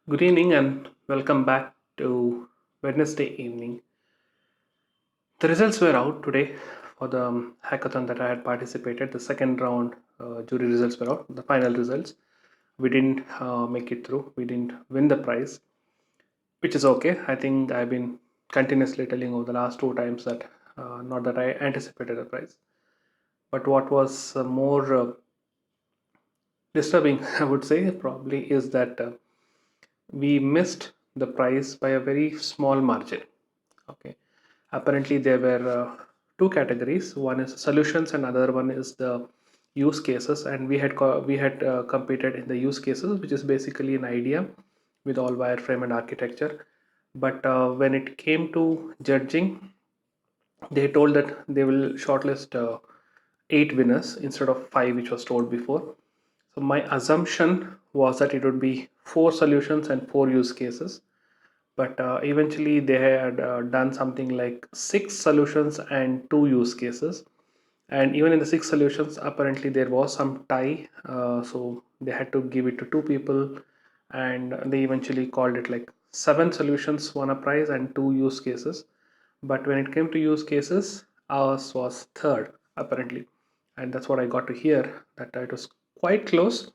Good evening and welcome back to Wednesday evening. The results were out today for the hackathon that I had participated. The second round jury results were out, the final results. We didn't make it through, we didn't win the prize, which is okay. I think I've been continuously telling over the last two times that not that I anticipated a prize, but what was more disturbing, I would say, probably is that we missed the prize by a very small margin. Okay, apparently there were two categories. One is solutions and other one is the use cases, and we had competed in the use cases, which is basically an idea with all wireframe and architecture. But when it came to judging, they told that they will shortlist eight winners instead of five, which was told before. So my assumption was that it would be four solutions and four use cases, but eventually they had done something like six solutions and two use cases. And even in the six solutions, apparently there was some tie, so they had to give it to two people, and they eventually called it like seven solutions won a prize and two use cases. But when it came to use cases, ours was third apparently, and that's what I got to hear, that it was quite close.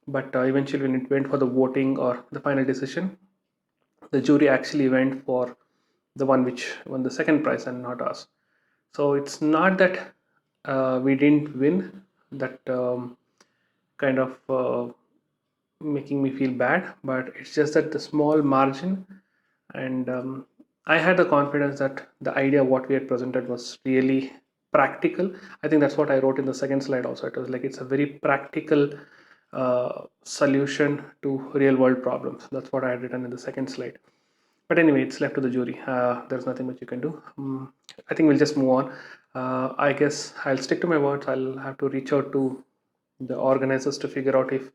But eventually when it went for the voting or the final decision, the jury actually went for the one which won the second prize and not us. So it's not that we didn't win, that kind of making me feel bad, but it's just that the small margin. And I had the confidence that the idea what we had presented was really practical. I think that's what I wrote in the second slide also. It was like it's a very practical solution to real world problems. That's what I had written in the second slide. But anyway, it's left to the jury. There's nothing much you can do. I think we'll just move on. I guess I'll stick to my words. I'll have to reach out to the organizers to figure out if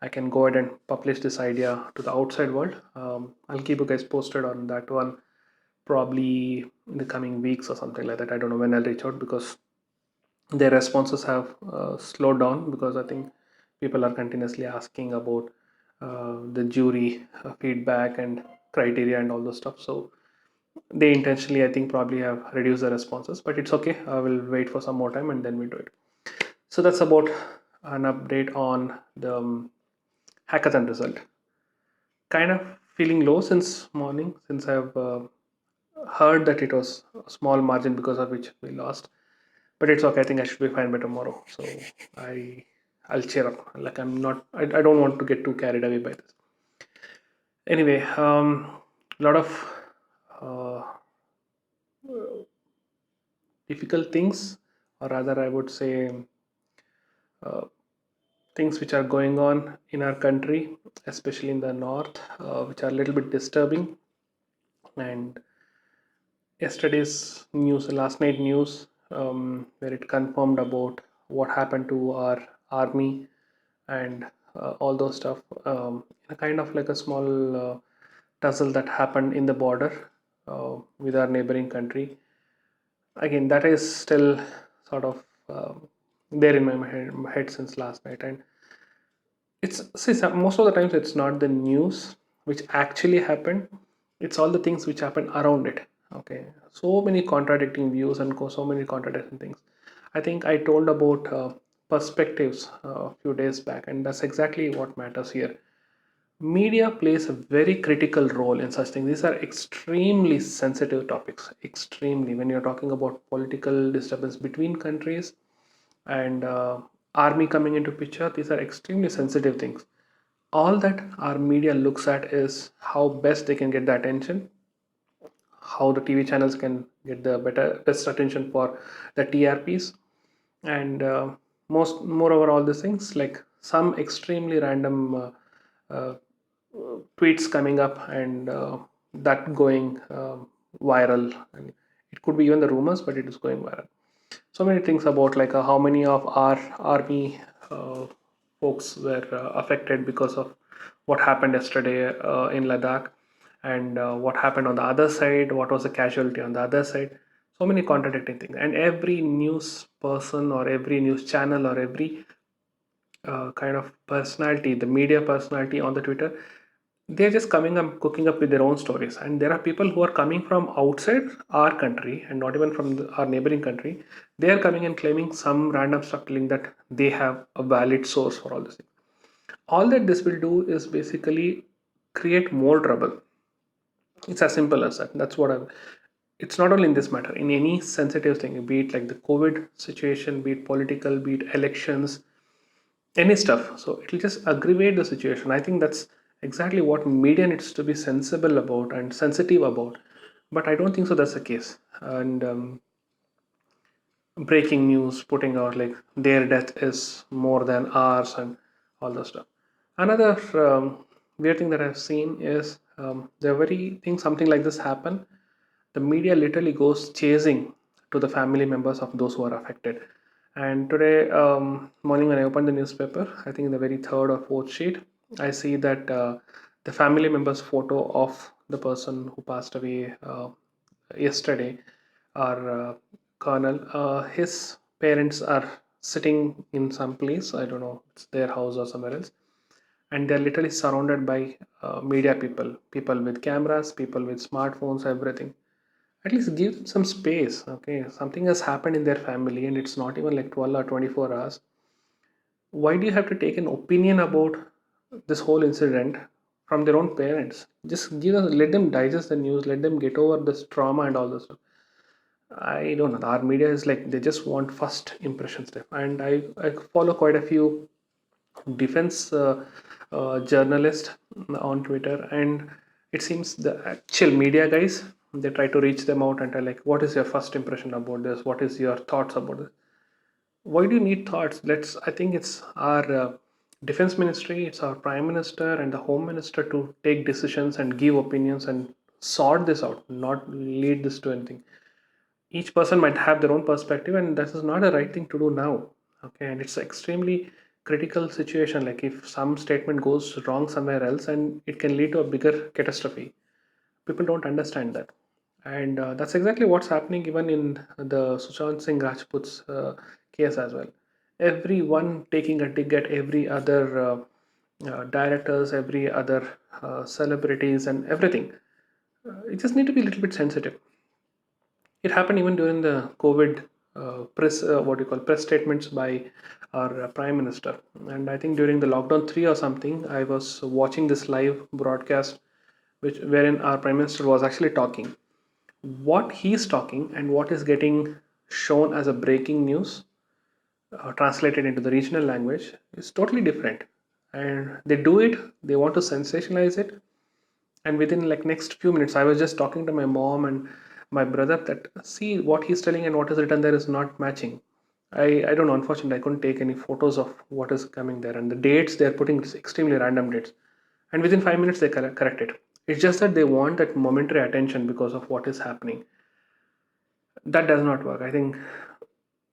I can go ahead and publish this idea to the outside world. I'll keep you guys posted on that one, probably in the coming weeks or something like that. I don't know when I'll reach out, because their responses have slowed down, because I think people are continuously asking about the jury feedback and criteria and all those stuff. So they intentionally, I think, probably have reduced the responses, but it's okay. I will wait for some more time and then we do it. So that's about an update on the hackathon result. Kind of feeling low since morning, since I've heard that it was a small margin because of which we lost. But it's okay. I think I should be fine by tomorrow. So I I'll cheer up. Like I'm not. I don't want to get too carried away by this. Anyway, a lot of uh, difficult things, or rather, I would say uh, things which are going on in our country, especially in the north, which are a little bit disturbing. And yesterday's news, last night news, where it confirmed about what happened to our army and all those stuff, in a kind of like a small tussle that happened in the border with our neighboring country. Again, that is still sort of there in my head since last night. And it's, see, most of the times it's not the news which actually happened, it's all the things which happen around it. Okay, so many contradicting views and so many contradicting things. I think I told about perspectives a few days back, and that's exactly what matters here. Media plays a very critical role in such things. These are extremely sensitive topics, extremely, when you're talking about political disturbance between countries and army coming into picture. These are extremely sensitive things. All that our media looks at is how best they can get the attention, how the TV channels can get the best attention for the TRPs, and moreover all these things, like some extremely random uh, tweets coming up, and that going viral. And it could be even the rumors, but it is going viral. So many things about like how many of our army folks were affected because of what happened yesterday in Ladakh, and what happened on the other side, what was the casualty on the other side. So many contradicting things, and every news person or every news channel or every kind of personality, the media personality on the Twitter, they're just coming up, cooking up with their own stories. And there are people who are coming from outside our country and not even from our neighboring country. They are coming and claiming some random stuff, telling that they have a valid source for all this thing. All that this will do is basically create more trouble. It's as simple as that. That's what I'm. It's not only in this matter, in any sensitive thing, be it like the COVID situation, be it political, be it elections, any stuff. So it'll just aggravate the situation. I think that's exactly what media needs to be sensible about and sensitive about. But I don't think so that's the case. And breaking news putting out like their death is more than ours and all the stuff. Another weird thing that I've seen is the very thing something like this happen, the media literally goes chasing to the family members of those who are affected. And today morning when I opened the newspaper, I think in the very third or fourth sheet, I see that the family members photo of the person who passed away yesterday, our colonel, his parents are sitting in some place. I don't know, it's their house or somewhere else, and they're literally surrounded by media people, people with cameras, people with smartphones, everything. At least give them some space. Okay, something has happened in their family, and it's not even like 12 or 24 hours. Why do you have to take an opinion about this whole incident from their own parents? Just give them, let them digest the news, let them get over this trauma and all this stuff. I don't know. Our media is like they just want first impression stuff, and I follow quite a few defense journalists on Twitter, and it seems the actual media guys, they try to reach them out and tell like, what is your first impression about this? What is your thoughts about this? Why do you need thoughts? Let's. I think it's our defense ministry, it's our prime minister and the home minister to take decisions and give opinions and sort this out, not lead this to anything. Each person might have their own perspective, and this is not a right thing to do now. Okay, and it's extremely critical situation. Like if some statement goes wrong somewhere else, and it can lead to a bigger catastrophe. People don't understand that, and that's exactly what's happening even in the Sushant Singh Rajput's case as well. Everyone taking a dig at every other directors, every other celebrities, and everything. You just need to be a little bit sensitive. It happened even during the COVID press, what you call press statements by our Prime Minister. And I think during the lockdown 3 or something, I was watching this live broadcast, which wherein our Prime Minister was actually talking. What he's talking and what is getting shown as a breaking news, translated into the regional language, is totally different. And they do it. They want to sensationalize it, and within like next few minutes I was just talking to my mom and my brother that see what he's telling and what is written there is not matching. I don't know, unfortunately I couldn't take any photos of what is coming there, and the dates they're putting is extremely random dates, and within 5 minutes they correct it. It's just that they want that momentary attention because of what is happening. That does not work. I think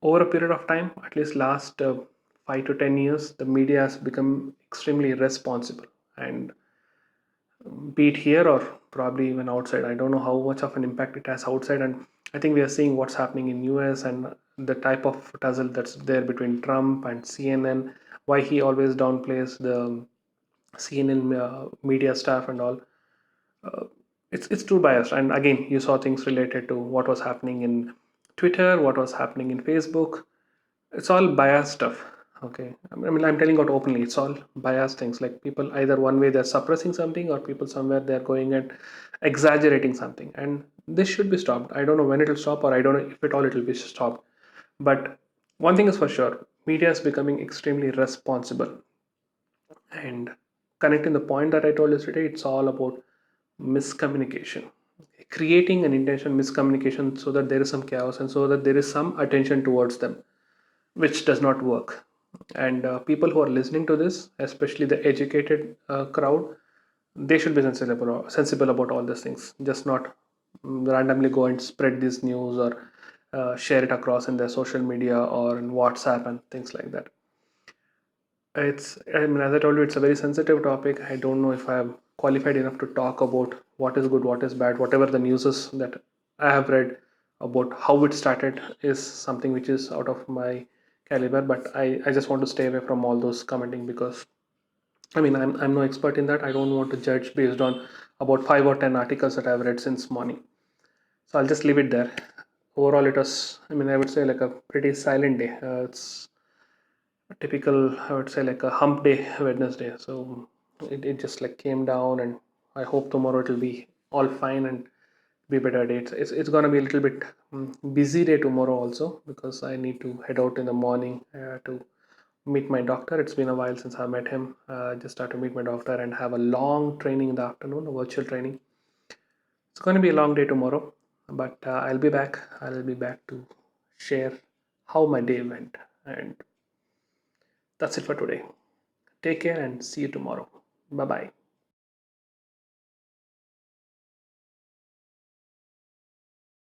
over a period of time, at least last 5 to 10 years, the media has become extremely irresponsible, and be it here or probably even outside. I don't know how much of an impact it has outside, and I think we are seeing what's happening in US and the type of tussle that's there between Trump and CNN. Why he always downplays the CNN media staff and all. Uh, it's too biased. And again, you saw things related to what was happening in Twitter, what was happening in Facebook. It's all biased stuff. Okay, I mean, I'm telling out openly, it's all biased things. Like people either one way they're suppressing something, or people somewhere they're going and exaggerating something, and this should be stopped. I don't know when it'll stop, or I don't know if at all it'll be stopped. But one thing is for sure, media is becoming extremely responsible. And connecting the point that I told yesterday, it's all about miscommunication, creating an intention miscommunication so that there is some chaos and so that there is some attention towards them, which does not work. And people who are listening to this, especially the educated crowd, they should be sensible about all these things, just not randomly go and spread this news or share it across in their social media or in WhatsApp and things like that. I mean, as I told you, it's a very sensitive topic. I don't know if I'm qualified enough to talk about what is good, what is bad, whatever the news is that I have read about how it started is something which is out of my caliber. But I just want to stay away from all those commenting because I mean, I'm no expert in that. I don't want to judge based on about 5 or 10 articles that I've read since morning. So I'll just leave it there. Overall, it was, I mean, I would say like a pretty silent day. It's a typical, I would say like a hump day, Wednesday. So it just like came down, and I hope tomorrow it'll be all fine and be better day. It's gonna be a little bit busy day tomorrow also, because I need to head out in the morning to meet my doctor. It's been a while since I met him. Just start to meet my doctor and have a long training in the afternoon, a virtual training. It's going to be a long day tomorrow, but I'll be back. I'll be back to share how my day went. And that's it for today. Take care and see you tomorrow. Bye bye.